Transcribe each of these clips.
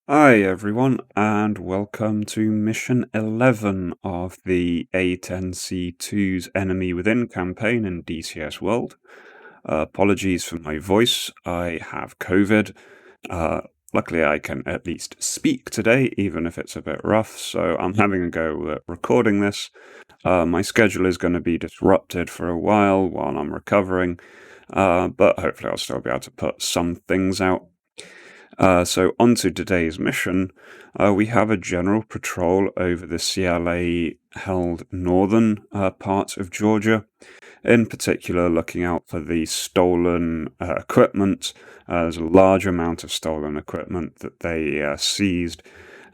Hi everyone, and welcome to Mission 11 of the A-10C2's Enemy Within campaign in DCS World. Apologies for my voice, I have COVID. Luckily I can at least speak today, even if it's a bit rough, so I'm having a go at recording this. My schedule is going to be disrupted for a while I'm recovering, but hopefully I'll still be able to put some things out. So on to today's mission. We have a general patrol over the CLA-held northern part of Georgia, in particular looking out for the stolen equipment. There's a large amount of stolen equipment that they seized,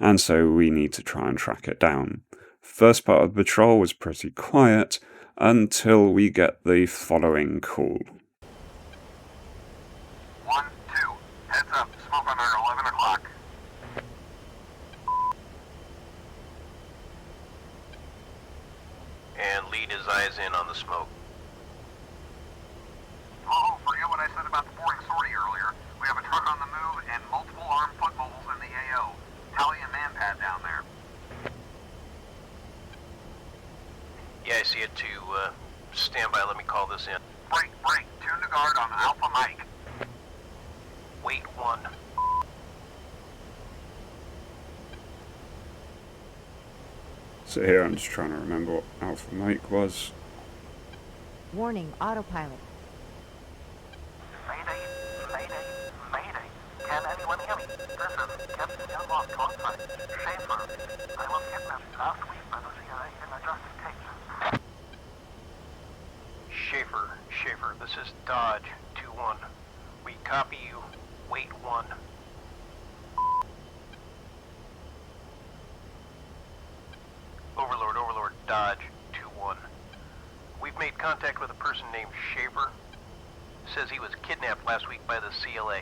and so we need to try and track it down. First part of the patrol was pretty quiet until we get the following call. 1-2, heads up, smoke on our 11 o'clock. And lead his eyes in on the smoke. Oh, forget what I said about the boring sortie earlier. We have a truck on the move and multiple armed foot mobiles in the AO. Tally and manpad down there. Yeah, I see it too. Stand by, let me call this in. Break, tune to guard on Alpha Mike. Wait 1. So here I'm just trying to remember what Alpha Mike was. Warning, autopilot. Mayday. Can anyone hear me? This is Captain Jailbreak alongside Shaefer. I was kidnapped last week by the CIA in a justice case. Shaefer, this is Dodge 2-1. We copy you. Wait 1. Overlord, Dodge 2-1. We've made contact with a person named Shaefer. Says he was kidnapped last week by the CLA.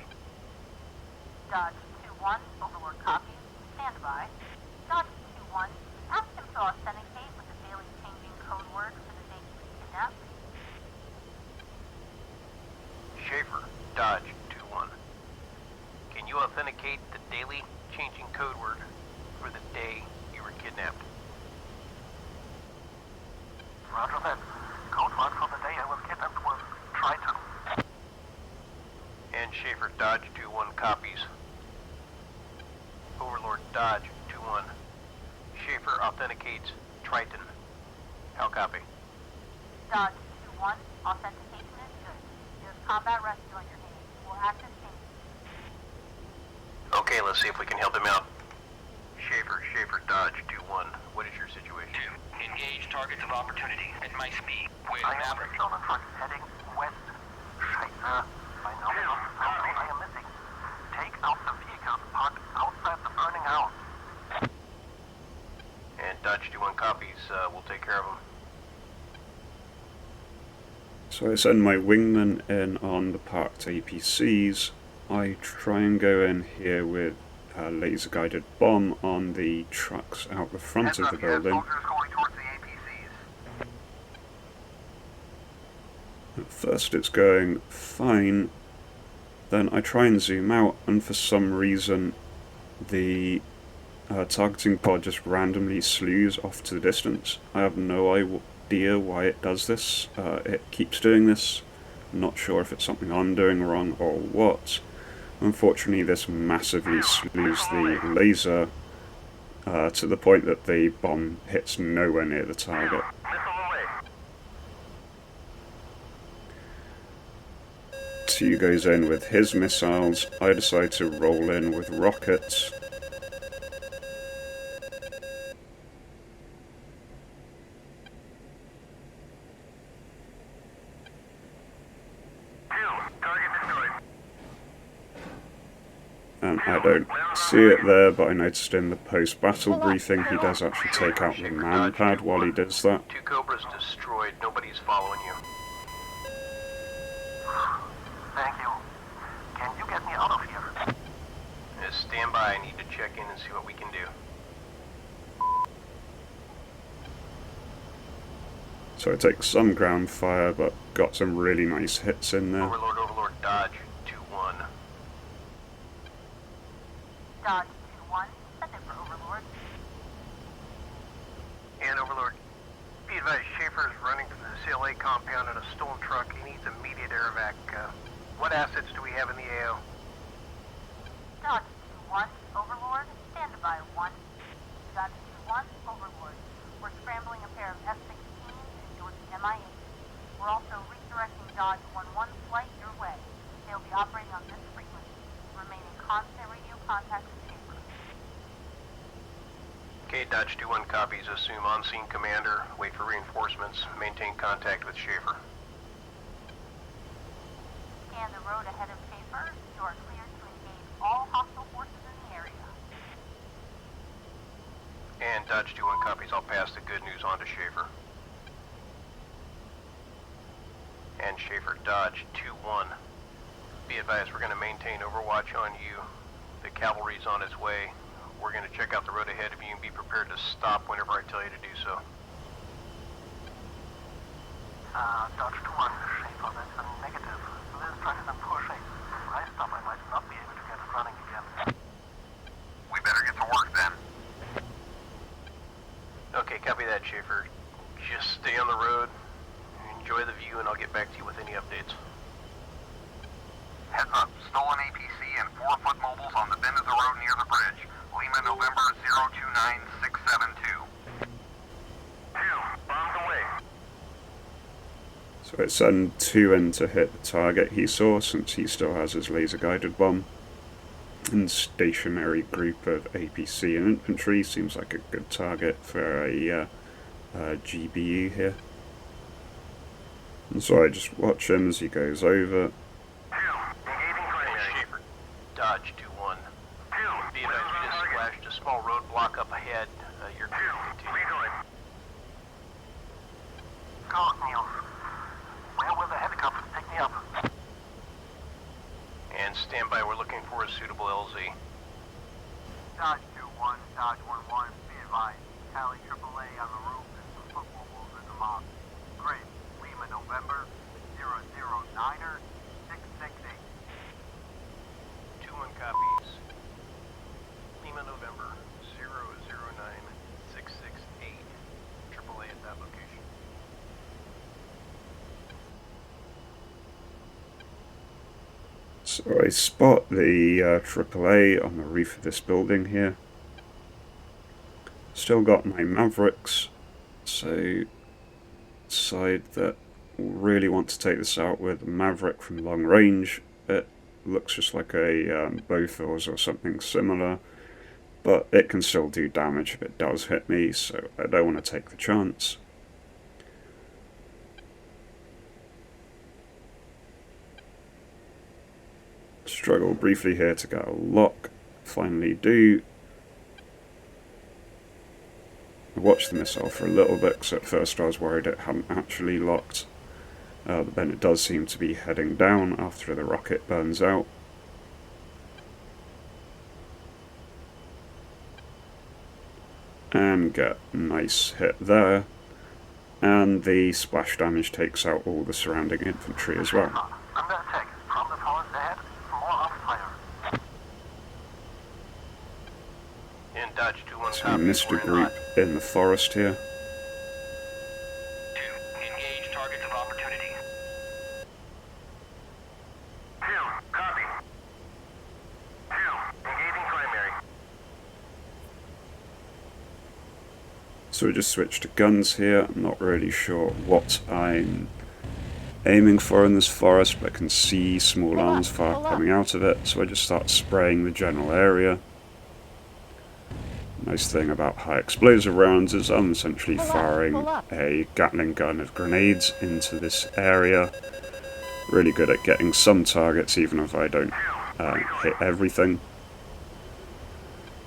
Dodge 2-1, Overlord copy. Stand by. Dodge 2-1, ask him to authenticate with the daily changing code word for the date he was kidnapped. Shaefer, Dodge 2-1. Can you authenticate the daily changing code word for the day you were kidnapped? Roger that. Code word for the day I was kidnapped was Triton. And Shaefer, Dodge 2-1 copies. Overlord, Dodge 2-1. Shaefer authenticates Triton. How copy? Dodge 2-1, authentication is good. There's combat rescue on your name. We'll act as team. Okay, let's see if we can help him out. Shaefer, Dodge 2-1. What is your situation? Engage targets of opportunity at my speed with I am Maverick. stolen truck heading west. Scheisse. My knowledge of the zone I am missing. Take out the vehicles parked outside the burning house. And Dodge 2-1 copies. We'll take care of him. So I send my wingman in on the parked APCs. I try and go in here with a laser-guided bomb on the trucks out the front Heads of up, the you have building. soldiers going towards the APCs. At first it's going fine, then I try and zoom out, and for some reason the targeting pod just randomly slews off to the distance. I have no idea why it does this. It keeps doing this. Not sure if it's something I'm doing wrong or what. Unfortunately, this massively slews the laser to the point that the bomb hits nowhere near the target. T goes in with his missiles. I decide to roll in with rockets. And I don't see it there, but I noticed in the post-battle briefing he does actually take out the manpad while he does that. 2 Cobras destroyed. Nobody's following you. Thank you. Can you get me out of here? Stand by. I need to check in and see what we can do. So I take some ground fire, but got some really nice hits in there. Overlord, Dodge 2-1. Dodge 2-1, send it for Overlord. And Overlord, be advised, Shaefer is running to the CLA compound in a stolen truck. He needs immediate air evac. What assets do we have in the AO? Dodge 2-1, Overlord, stand by 1. Dodge 2-1, Overlord. We're scrambling a pair of F-16s and Jordan MI-8. We're also redirecting Dodge 1-1 flight your way. They'll be operating on this frequency. Remain in constant radio contact with Shaefer. Okay, Dodge 2-1 copies. Assume on-scene commander. Wait for reinforcements. Maintain contact with Shaefer. Scan the road ahead of Shaefer. You are cleared to engage all hostile forces in the area. And Dodge 2-1 copies. I'll pass the good news on to Shaefer. And Shaefer, Dodge 2-1. Be advised, we're going to maintain overwatch on you. The cavalry's on its way. We're going to check out the road ahead of you and be prepared to stop whenever I tell you to do so. Dodge 2-1, Shaefer, that's a negative. This truck is in poor shape. If I stop, I might not be able to get it running again. We better get to work then. Okay, copy that, Shaefer. Just stay on the road, enjoy the view, and I'll get back to you with any updates. Heads up, stolen A-10C and 4-foot mobiles on the bend of the road near the bridge. Lima November 029672. 2, bombs away. So it's send 2 in to hit the target he saw, since he still has his laser-guided bomb. And stationary group of APC and infantry seems like a good target for a GBU here. And so I just watch him as he goes over. Shaefer, Dodge 2-1. Be advised, we just splashed a small roadblock up ahead. You're clear to continue. Go, Neil. Where will the helicopters pick me up? And stand by, we're looking for a suitable LZ. Dodge 2-1, Dodge 1-1, be advised. Tally AAA on the roof and some foot mobiles in the mob. Great. Lima November 009er 668. 2-1 copies. Lima November 009668. AAA at that location. So I spot the AAA on the roof of this building here. Still got my Mavericks, so decide that really want to take this out with a Maverick from long range. It looks just like a Bofors or something similar, but it can still do damage if it does hit me, so I don't want to take the chance. Struggle briefly here to get a lock, finally do. I watched the missile for a little bit, because at first I was worried it hadn't actually locked. But then it does seem to be heading down after the rocket burns out. And get a nice hit there. And the splash damage takes out all the surrounding infantry as well. Under attack from the forest ahead. More off fire. And Dodge 2-1 So I copies. missed a We're in group hot. in the forest here. 2. Engage targets of opportunity. 2, copy. 2, engaging primary. So I just switched to guns here. I'm not really sure what I'm aiming for in this forest, but I can see small arms fire coming out of it, so I just start spraying the general area. Nice thing about high explosive rounds is I'm essentially firing a Gatling gun of grenades into this area. Really good at getting some targets, even if I don't hit everything.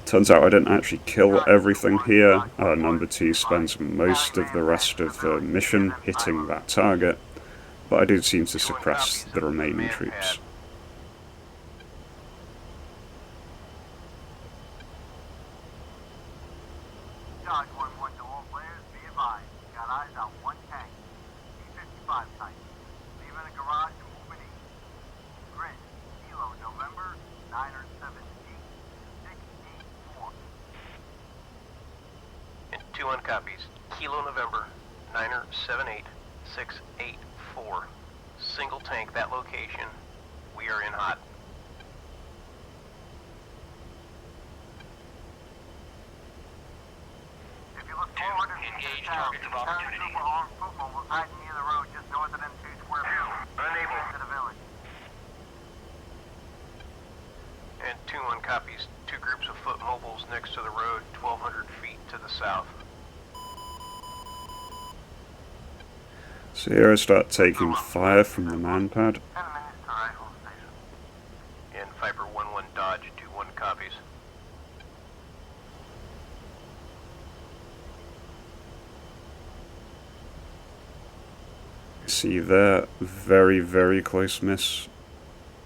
Turns out I didn't actually kill everything here. Number 2 spends most of the rest of the mission hitting that target, but I do seem to suppress the remaining troops. Dodge 1-1 to all players, be advised. Got eyes on one tank. T-55 type. Leaving the garage and moving east. Grid, Kilo November 9er 7 684. 2-1 copies. Kilo November, Niner 78684. Single tank, that location. We are in hot. If you look forward to Engage south, targets of opportunity. Super armed foot mobiles hiding near the road just north of them 2 square miles. Unable. To the village. And 2-1 copies. 2 groups of foot mobiles next to the road, 1,200 feet to the south. So here I start taking fire from the man pad. 10 minutes to rifle station. And Viper 1-1 Dodge, 2-1 copies. See there, very, very close miss.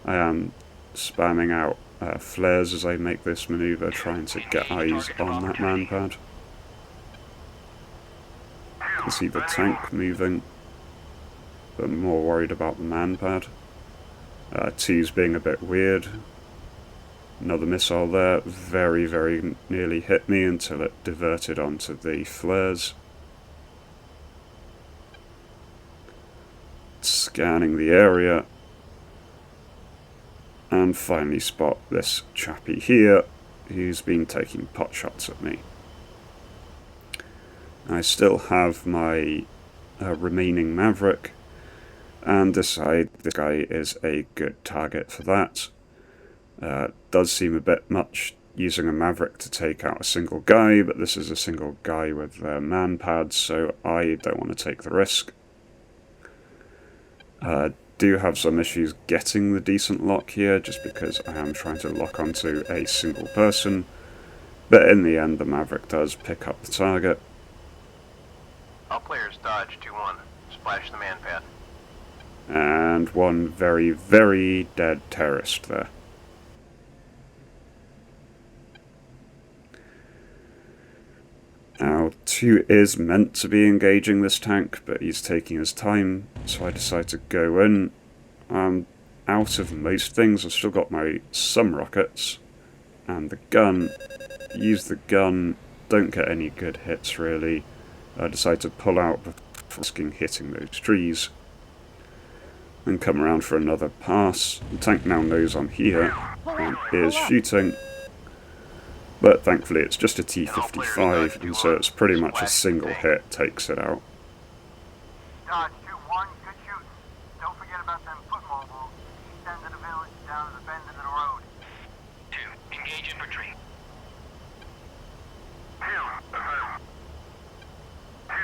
I am spamming out flares as I make this maneuver, trying to get eyes on that man pad. You can see the tank moving, but more worried about the man pad. 2's being a bit weird. Another missile there, very, very nearly hit me until it diverted onto the flares. Scanning the area, and finally spot this chappie here who's been taking pot shots at me. I still have my remaining Maverick and decide this guy is a good target for that. Does seem a bit much using a Maverick to take out a single guy, but this is a single guy with man pads, so I don't want to take the risk. Do have some issues getting the decent lock here, just because I am trying to lock onto a single person, but in the end the Maverick does pick up the target. All players Dodge, 2-1. Splash the man pad. And one very, very dead terrorist there. Now, 2 is meant to be engaging this tank, but he's taking his time, so I decide to go in. I'm out of most things. I've still got some rockets, and the gun. Use the gun, don't get any good hits really. I decide to pull out before risking hitting those trees, and come around for another pass. The tank now knows I'm here, and is shooting. But thankfully it's just a T-55, and so it's pretty much a single hit takes it out. Dodge 2-1, good shooting. Don't forget about them foot mobiles. East end of the village, down to the bend into the road. 2. Engage infantry. 2, affirm. 2,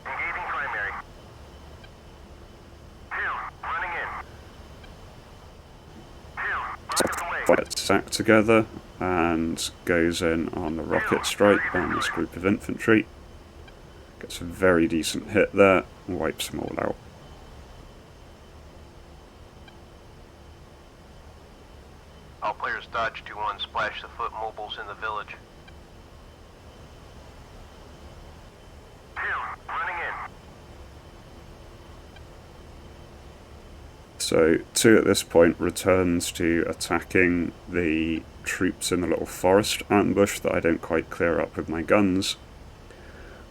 engaging primary. 2, running in. 2, rockets away. Get sacked together, and goes in on the rocket strike on this group of infantry. Gets a very decent hit there, and wipes them all out. All players Dodge, 2-1. Splash the foot mobiles in the village. 2, running in. So 2 at this point returns to attacking the troops in the little forest ambush that I don't quite clear up with my guns.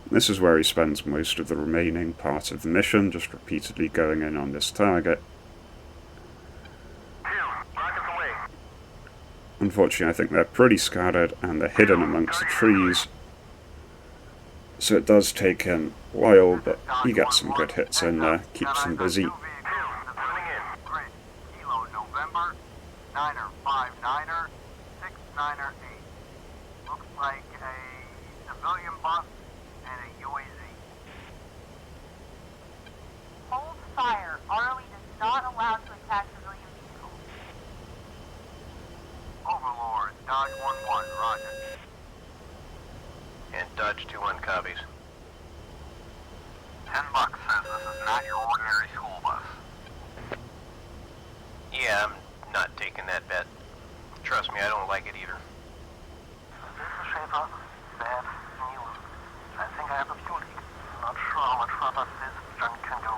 This is where he spends most of the remaining part of the mission, just repeatedly going in on this target. 2, rockets away. Unfortunately, I think they're pretty scattered and they're hidden amongst the trees, so it does take him a while, but he gets some good hits in there, keeps him busy. Great. Kilo November, Niner 59er, 698. Looks like a civilian bus and a UAZ. Hold fire. ROE does not allow to attack civilian vehicles. Overlord, Dodge 1-1, roger. And Dodge 2-1 copies. $10 says this is not your ordinary school bus. Yeah, I'm not taking that bet. Trust me, I don't like it either. This is Shaefer. Bad news. I think I have a fuel leak. Not sure how much further this junk can go.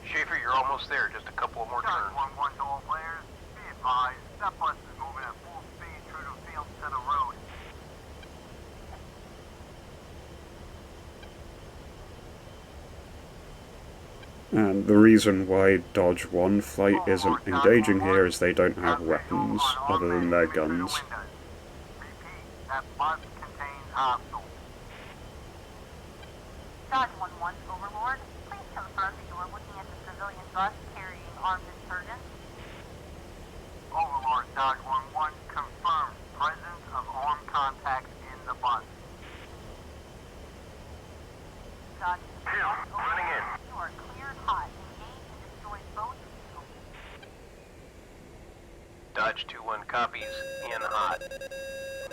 Shaefer, you're almost there. Just a couple more Dodge turns. 1-1 to all players. Be advised, that bus is moving at full speed through the fields to the road. And the reason why Dodge 1 Flight isn't engaging here is they don't have weapons other than their guns. Repeat, that bus contains hostiles. Dodge 1-1, Overlord. Please confirm that you are looking at the civilian bus carrying armed insurgents. Overlord, Dodge 1-1, confirmed presence of armed contacts in the bus. Dodge 2-1, running in. You are cleared hot. Engage and destroy both vehicles. Dodge 2-1 copies, in hot. This is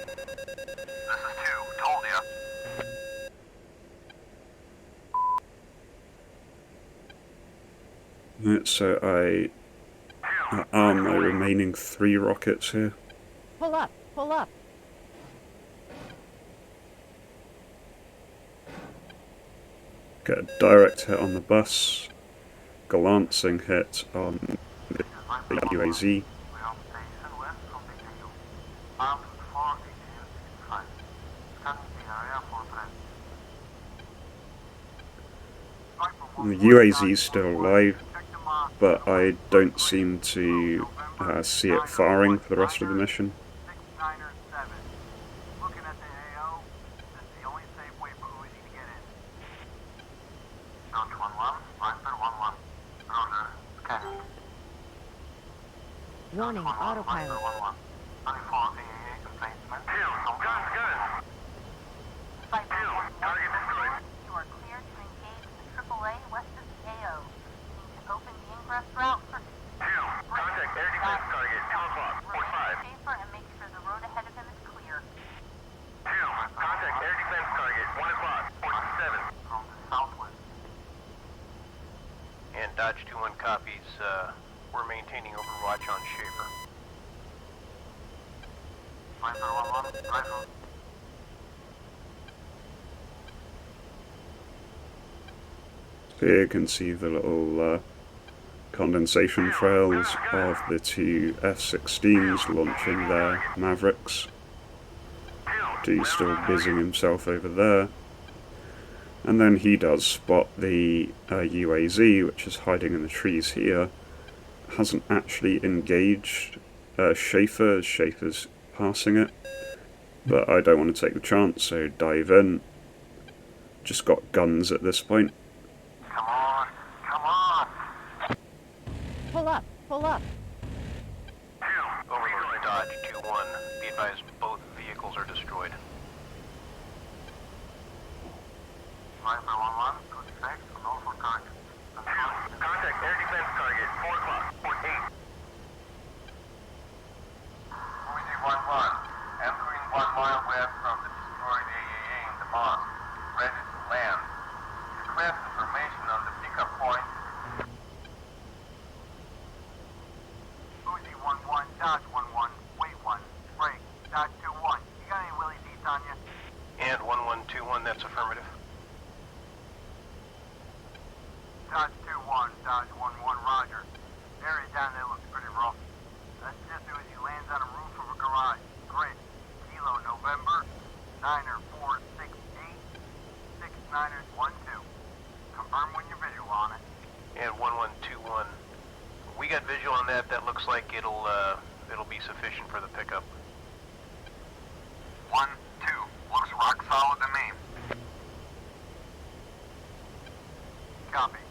2, told ya. So I arm my remaining 3 rockets here. Pull up, pull up. Get a direct hit on the bus, glancing hit on the UAZ. We are station west from the jail. Armed with 4 A-10C. Scanning the area for threats. The UAZ is still alive, but I don't seem to see it firing for the rest of the mission. 697. Looking at the AO, this is the only safe way for Uzi to get in. Dodge 1-1, Viper 1-1. Roger, scanning. Warning, autopilot. 1-1. 94 AAA replacement. Guns. Viper 1-1, you are cleared to engage the AAA west of the AO. You need to open the ingress route for... Contact air defense target, 2 o'clock, Remain 45. safer and make sure the road ahead of him is clear. Contact air defense target, 1 o'clock, 47. From the southwest. And Dodge 2-1 copies, we're maintaining overwatch on Shaefer. Viper 1-1, rifle. Here you can see the little condensation trails of the 2 F-16s launching their Mavericks. Dude's still busying himself over there. And then he does spot the UAZ, which is hiding in the trees here. Hasn't actually engaged Shaefer, as Shaefer's passing it. But I don't want to take the chance, so dive in. Just got guns at this point. Come on. Pull up, pull up. Overlord Dodge 2-1, be advised both vehicles are destroyed. Viper 1-1, good effect, no for target. Contact air defense target, 4 o'clock, 48. Uzi 1-1, entering 1 mile west from the destroyed AAA in the mosque, ready to land. Request information on the pickup point. Uzi 1-1, Dodge 1-1, wait 1, break, Dodge 2-1. You got any Willie Deets on you? And 1121, that's affirmative. Dodge 2-1, Dodge 1-1, roger. Area down there looks pretty rough. That's just Uzi lands on a roof of a garage. Grid, Kilo November, 9er 468, 69ers 12. Confirm when you're visual on it. And 1121, we got visual on that. That looks like it'll be sufficient for the pickup. 1-2, looks rock solid to me. Copy.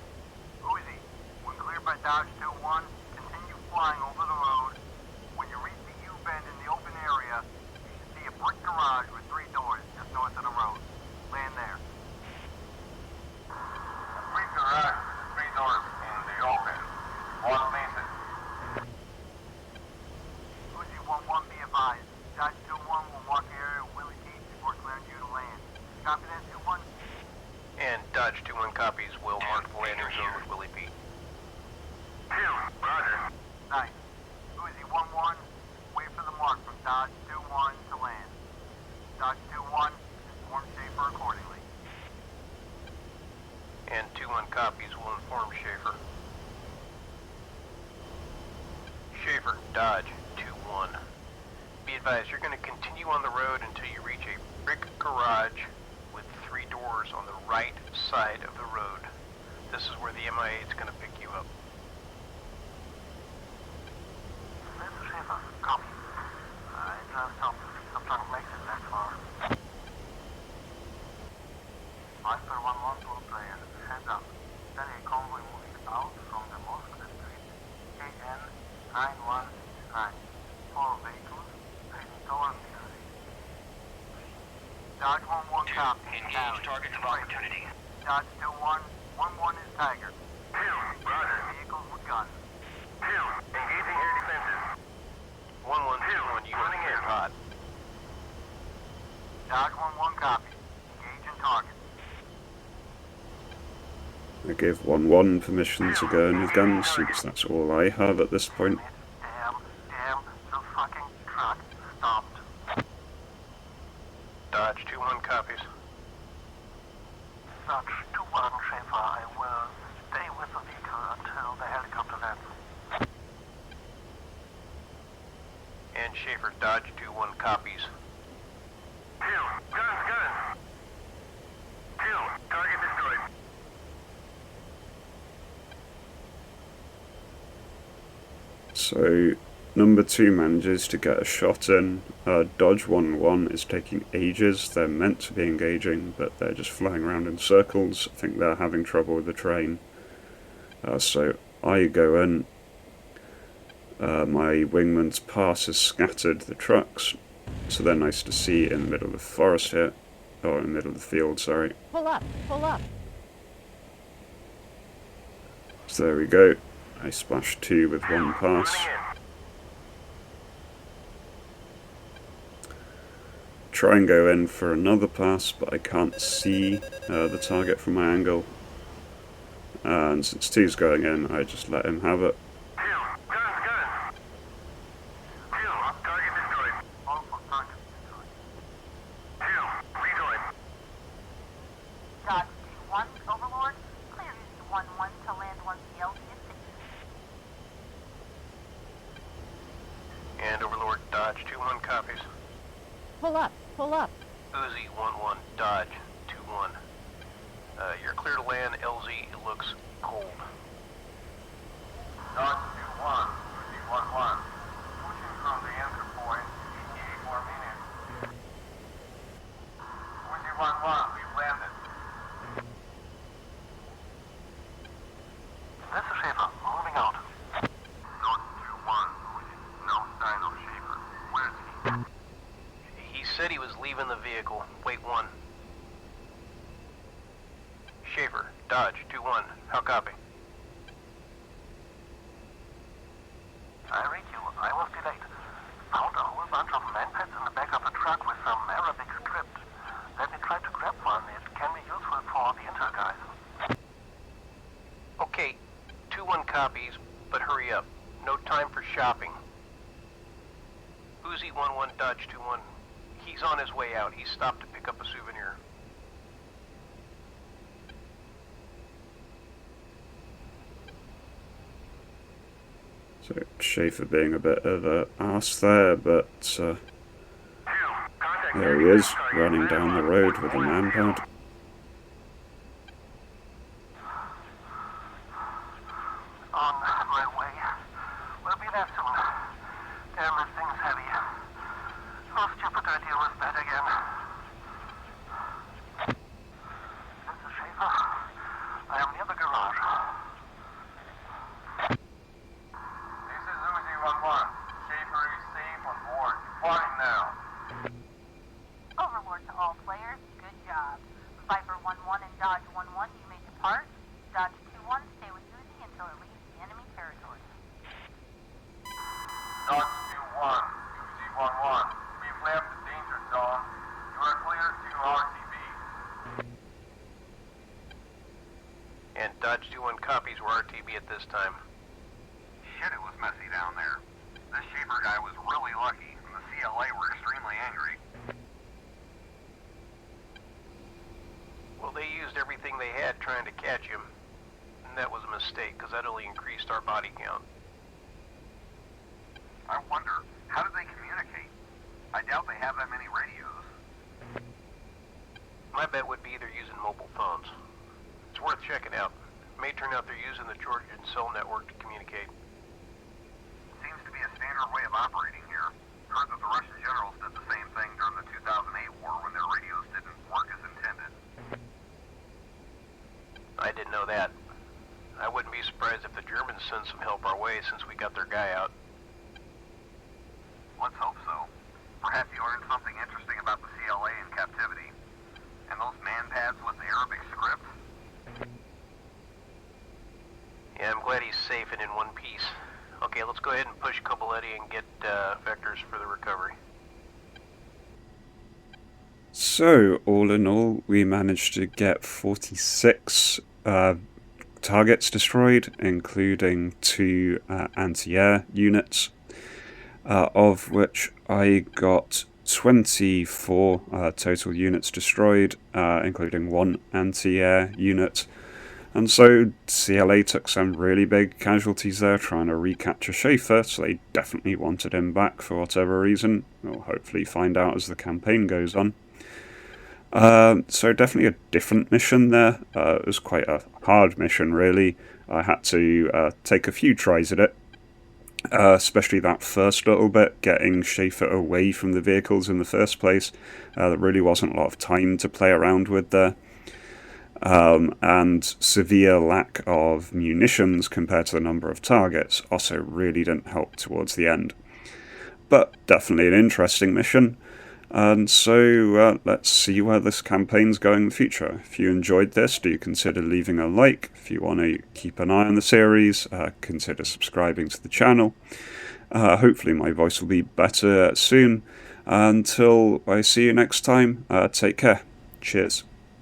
Uzi, when cleared by Dodge 2-1, continue flying over the road. When you reach the U-bend in the open area, you should see a brick garage with 3 doors just north of the road. Land there. Brick garage with 3 doors in the open. One faces. Uzi 1-1, be advised. Dodge 2-1 will mark the area with Willie Deets before clearing you to land. Copy that 2-1? And Dodge 2-1 copies will mark the landing zone with Willie P. Roger. Nice. Uzi 1-1, wait for the mark from Dodge 2-1 to land. Dodge 2-1, inform Shaefer accordingly. And 2-1 copies will inform Shaefer. Shaefer, Dodge 2-1. Be advised, you're going to continue on the road until you reach a brick garage with 3 doors on the right side of the road. This is where the MIA is going to pick you up. This is Shaefer. Copy. I just hope the truck makes it that far. Viper 1-1 to all players. Heads up. There is a convoy moving out from the Moscow district. KN 9169. 4 vehicles heading towards the area. Dodge 1-1 2. copy. Engage targets of opportunity. Dodge 2-1. 1-1 is Tiger. 2. Roger. Vehicles with guns. 2. Engaging air defenses. 1-1-2-1, you running in, hot. Dodge 1-1 copy. Engaging target. I give 1-1 permission to go in with guns, since that's all I have at this point. Damn, the fucking truck stopped. Dodge 2-1 copies. Dodge 2-1, Shaefer, I will stay with the vehicle until the helicopter lands. And Shaefer, Dodge 2-1 copies. 2. Guns. 2. Target destroyed. So, number 2 manages to get a shot in. Dodge 1-1 is taking ages. They're meant to be engaging, but they're just flying around in circles. I think they're having trouble with the train. So I go in. My wingman's pass has scattered the trucks, so they're nice to see in the middle of the forest here. Or in the middle of the field, sorry. Pull up, pull up. So there we go. I splashed 2 with 1 pass. Try and go in for another pass, but I can't see the target from my angle. And since 2's going in, I just let him have it. 2. Guns. 2. Target destroyed. Also target destroyed. 2. Rejoin. Dodge 2-1, Overlord. Clear Uzi 1-1 to land once the LZ is safe. And Overlord, Dodge 2-1 copies. Pull up, pull up. Uzi 1-1, Dodge 2-1. You're clear to land, LZ, it looks cold. Dodge 2-1, Uzi 1-1. Pushing from the entry point, ETA 4 minutes. Uzi 1-1, we've landed. This is Shaefer, moving out. Dodge 2-1, Uzi, no sign of Shaefer. Where's he? He said he was leaving the vehicle. Wait 1. Shaefer, Dodge 2-1, how copy? I read you. I was delayed. Found a whole bunch of manpads in the back of the truck with some Arabic script. Let me try to grab one. It can be useful for the intel guys. Okay, 2-1 copies, but hurry up. No time for shopping. Uzi 1-1, Dodge 2-1. He's on his way out. He stopped to pick up a souvenir. So Shaefer being a bit of an arse there, but there he is, running down the road with a manpad. On my way. We'll be there soon. Damn, this thing's heavy. Oh, stupid idea was bad again. This is Shaefer. I am near the garage. This is Uzi 1-1. Shaefer is safe on board. Departing now. Overlord to all players, good job. Viper 1-1 and Dodge 1-1, you may depart. Dodge 2-1, stay with Uzi until it leaves the enemy territory. Dodge 2-1, Uzi 1-1. We've left the danger zone. You are clear to RTB. And Dodge 2-1 copies were RTB at this time. Shit, it was messy down there. This Shaefer guy was really lucky, and the CLA were extremely angry. Well, they used everything they had trying to catch him. And that was a mistake, because that only increased our body count. I wonder, how did they communicate? I doubt they have that many radios. My bet would be they're using mobile phones. It's worth checking out. may turn out they're using the Georgian cell network to communicate. Seems to be a standard way of operating here. Heard that the Russian generals did the same thing during the 2008 war when their radios didn't work as intended. I didn't know that. I wouldn't be surprised if the Germans send some help our way since we got their guy out. Let's hope so. Perhaps you learned something interesting about the CLA in captivity. And those man pads with Arabic script? Yeah, I'm glad he's safe and in one piece. Okay, let's go ahead and push Koboletti and get vectors for the recovery. So, all in all, we managed to get 46 targets destroyed, including 2 anti-air units, of which I got 24 total units destroyed, including 1 anti-air unit. And so CLA took some really big casualties there trying to recapture Shaefer, so they definitely wanted him back for whatever reason. We'll hopefully find out as the campaign goes on. So definitely a different mission there. It was quite a hard mission, really. I had to take a few tries at it, especially that first little bit, getting Shaefer away from the vehicles in the first place. There really wasn't a lot of time to play around with there. And severe lack of munitions compared to the number of targets also really didn't help towards the end. But definitely an interesting mission. And so let's see where this campaign's going in the future. If you enjoyed this, do consider leaving a like. If you want to keep an eye on the series, consider subscribing to the channel. Hopefully my voice will be better soon. Until I see you next time, take care. Cheers.